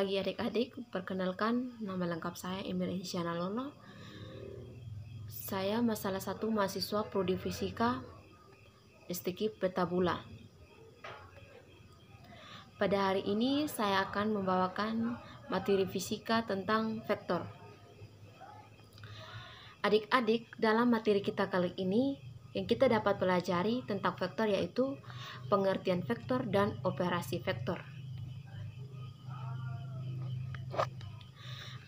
pagi adik-adik, perkenalkan nama lengkap saya Emir Insyana Lolo. Saya salah satu mahasiswa Prodi Fisika STKIP Petabula. Pada hari ini saya akan membawakan materi fisika tentang vektor. Adik-adik, dalam materi kita kali ini yang kita dapat pelajari tentang vektor yaitu pengertian vektor dan operasi vektor.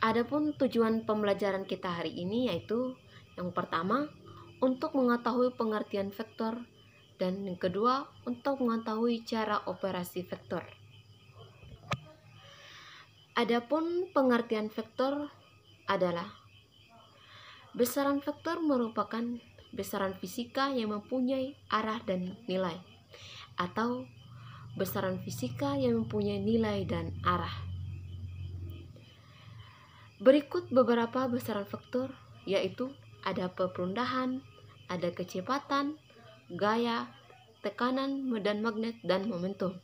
Adapun tujuan pembelajaran kita hari ini yaitu yang pertama untuk mengetahui pengertian vektor dan yang kedua untuk mengetahui cara operasi vektor. Adapun pengertian vektor adalah besaran vektor merupakan besaran fisika yang mempunyai arah dan nilai atau besaran fisika yang mempunyai nilai dan arah. Berikut beberapa besaran vektor, yaitu ada perendahan, ada kecepatan, gaya, tekanan, medan magnet, dan momentum.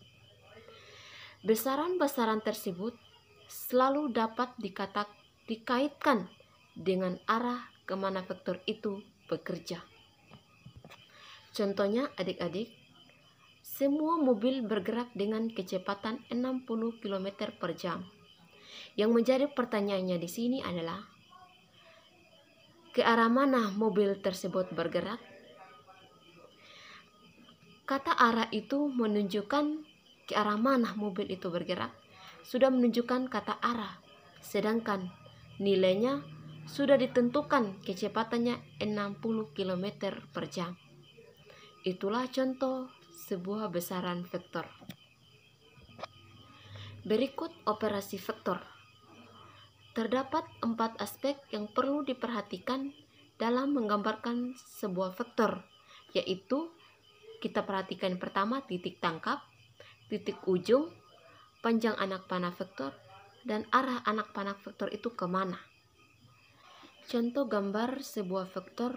Besaran-besaran tersebut selalu dapat dikaitkan dengan arah kemana vektor itu bekerja. Contohnya adik-adik, semua mobil bergerak dengan kecepatan 60 km per jam. Yang menjadi pertanyaannya di sini adalah ke arah mana mobil tersebut bergerak? Kata arah itu menunjukkan ke arah mana mobil itu bergerak, sudah menunjukkan kata arah, sedangkan nilainya sudah ditentukan kecepatannya 60 km per jam. Itulah contoh sebuah besaran vektor. Berikut operasi vektor. Terdapat 4 aspek yang perlu diperhatikan dalam menggambarkan sebuah vektor, yaitu kita perhatikan pertama titik tangkap, titik ujung, panjang anak panah vektor, dan arah anak panah vektor itu kemana. Contoh gambar sebuah vektor,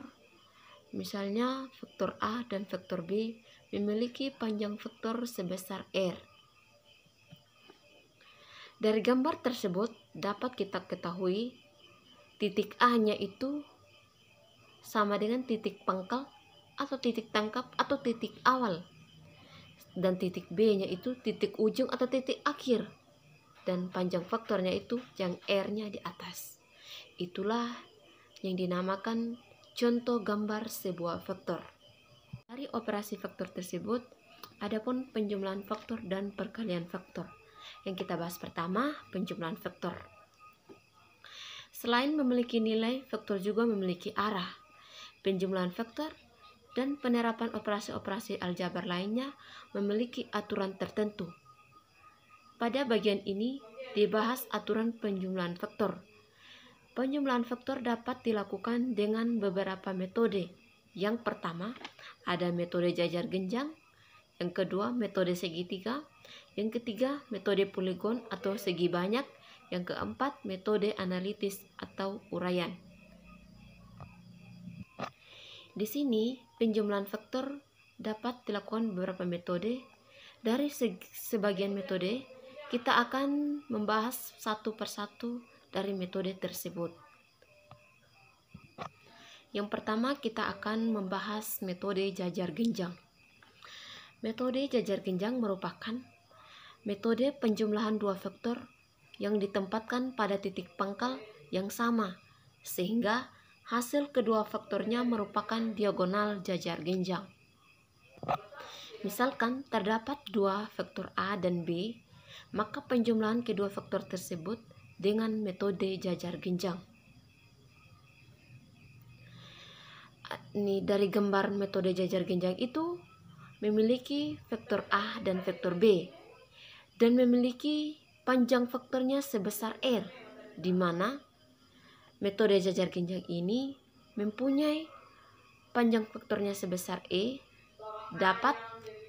misalnya vektor A dan vektor B memiliki panjang vektor sebesar R. Dari gambar tersebut dapat kita ketahui titik A-nya itu sama dengan titik pangkal atau titik tangkap atau titik awal, dan titik B-nya itu titik ujung atau titik akhir, dan panjang vektornya itu yang R-nya di atas. Itulah yang dinamakan contoh gambar sebuah vektor. Dari operasi vektor tersebut, adapun penjumlahan vektor dan perkalian vektor. Yang kita bahas pertama, penjumlahan vektor. Selain memiliki nilai, vektor juga memiliki arah. Penjumlahan vektor dan penerapan operasi-operasi aljabar lainnya memiliki aturan tertentu. Pada bagian ini dibahas aturan penjumlahan vektor. Penjumlahan vektor dapat dilakukan dengan beberapa metode. Yang pertama, ada metode jajar genjang. Yang kedua, metode segitiga. Yang ketiga, metode poligon atau segi banyak. Yang keempat, metode analitis atau uraian. Di sini, penjumlahan vektor dapat dilakukan beberapa metode. Dari sebagian metode, kita akan membahas satu persatu dari metode tersebut. Yang pertama, kita akan membahas metode jajar genjang. Metode jajar genjang merupakan metode penjumlahan dua vektor yang ditempatkan pada titik pangkal yang sama, sehingga hasil kedua vektornya merupakan diagonal jajar genjang. Misalkan terdapat dua vektor A dan B, maka penjumlahan kedua vektor tersebut dengan metode jajar genjang. Ini dari gambar metode jajar genjang itu memiliki vektor A dan vektor B dan memiliki panjang vektornya sebesar R, di mana metode jajar genjang ini mempunyai panjang vektornya sebesar E. Dapat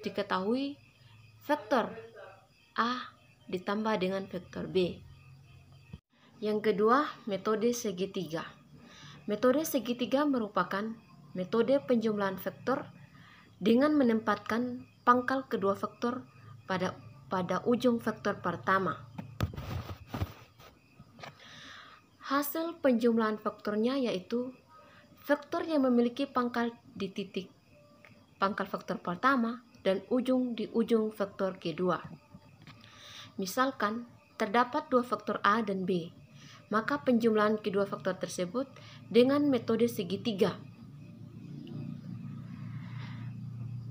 diketahui vektor A ditambah dengan vektor B. Yang kedua, metode segitiga. Metode segitiga merupakan metode penjumlahan vektor dengan menempatkan pangkal kedua vektor pada ujung vektor pertama. Hasil penjumlahan vektornya yaitu vektor yang memiliki pangkal di titik pangkal vektor pertama dan ujung di ujung vektor kedua. Misalkan terdapat dua vektor A dan B, maka penjumlahan kedua vektor tersebut dengan metode segitiga.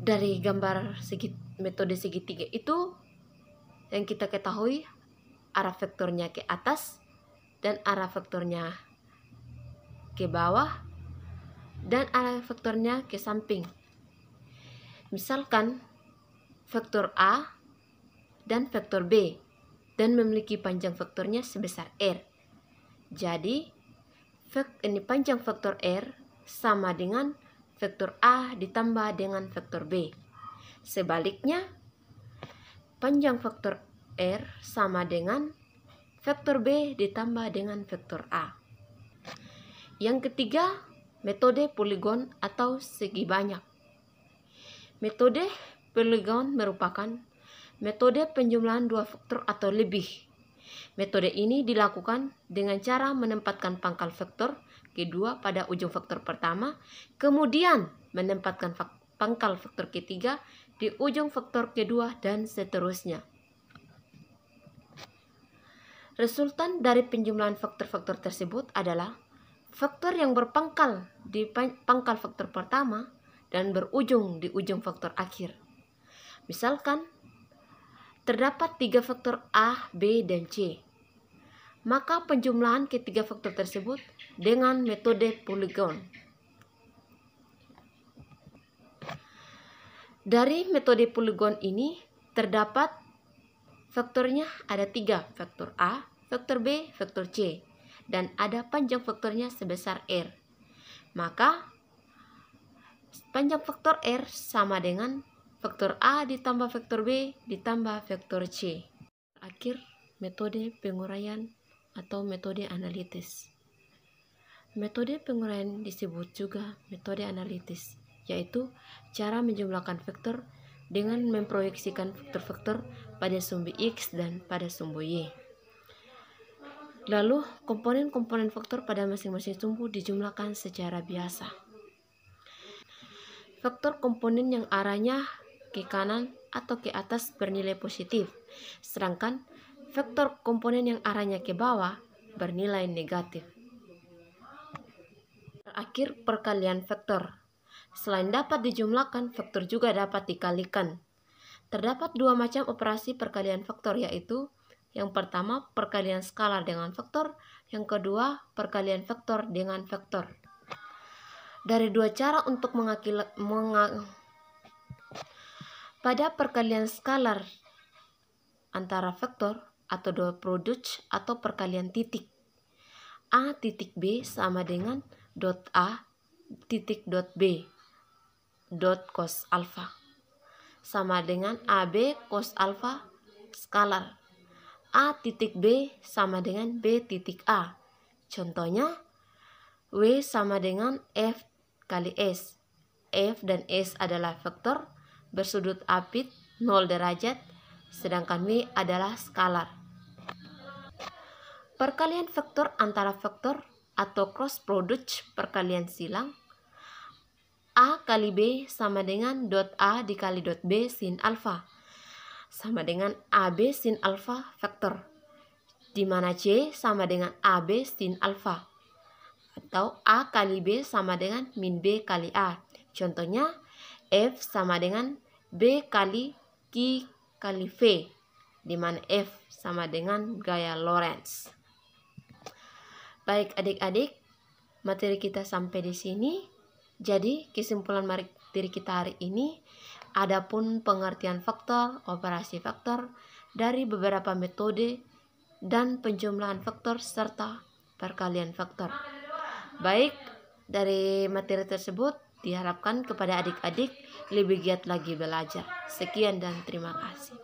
Dari gambar metode segitiga itu yang kita ketahui arah vektornya ke atas dan arah vektornya ke bawah dan arah vektornya ke samping. Misalkan vektor A dan vektor B dan memiliki panjang vektornya sebesar R. Jadi ini panjang vektor R sama dengan vektor A ditambah dengan vektor B. Sebaliknya, panjang vektor R sama dengan vektor B ditambah dengan vektor A. Yang ketiga, metode poligon atau segi banyak. Metode poligon merupakan metode penjumlahan dua vektor atau lebih. Metode ini dilakukan dengan cara menempatkan pangkal vektor kedua pada ujung vektor pertama, kemudian menempatkan pangkal vektor ketiga di ujung vektor kedua dan seterusnya. Resultan dari penjumlahan vektor-vektor tersebut adalah vektor yang berpangkal di pangkal vektor pertama dan berujung di ujung vektor akhir. Misalkan terdapat tiga vektor A, B, dan C. Maka penjumlahan ketiga vektor tersebut dengan metode poligon. Dari metode poligon ini terdapat vektornya ada tiga, vektor A, vektor B, vektor C, dan ada panjang vektornya sebesar R. Maka panjang vektor R sama dengan vektor A ditambah vektor B ditambah vektor C. Akhir, metode penguraian atau metode analitis. Metode penguraian disebut juga metode analitis, yaitu cara menjumlahkan vektor dengan memproyeksikan vektor-vektor pada sumbu X dan pada sumbu Y. Lalu, komponen-komponen vektor pada masing-masing sumbu dijumlahkan secara biasa. Vektor komponen yang arahnya ke kanan atau ke atas bernilai positif, sedangkan vektor komponen yang arahnya ke bawah bernilai negatif. Terakhir, perkalian vektor. Selain dapat dijumlahkan, vektor juga dapat dikalikan. Terdapat dua macam operasi perkalian vektor, yaitu yang pertama perkalian skalar dengan vektor, yang kedua perkalian vektor dengan vektor. Dari dua cara untuk pada perkalian skalar antara vektor atau dot product atau perkalian titik, A titik B sama dengan dot A titik dot B dot cos alpha sama dengan AB cos alpha skalar. A titik B sama dengan B titik A. Contohnya, W sama dengan F kali S. F dan S adalah vektor bersudut apit 0 derajat, sedangkan W adalah skalar. Perkalian vektor antara vektor atau cross product perkalian silang, A kali B sama dengan dot A dikali dot B sin alpha, sama dengan AB sin alpha vektor, di mana C sama dengan AB sin alpha, atau A kali B sama dengan min B kali A. Contohnya, F sama dengan B kali Q kali V, di mana F sama dengan gaya Lorentz. Baik adik-adik, materi kita sampai di sini. Jadi, kesimpulan materi kita hari ini, adapun pengertian vektor, operasi vektor dari beberapa metode dan penjumlahan vektor serta perkalian vektor. Baik, dari materi tersebut diharapkan kepada adik-adik lebih giat lagi belajar. Sekian dan terima kasih.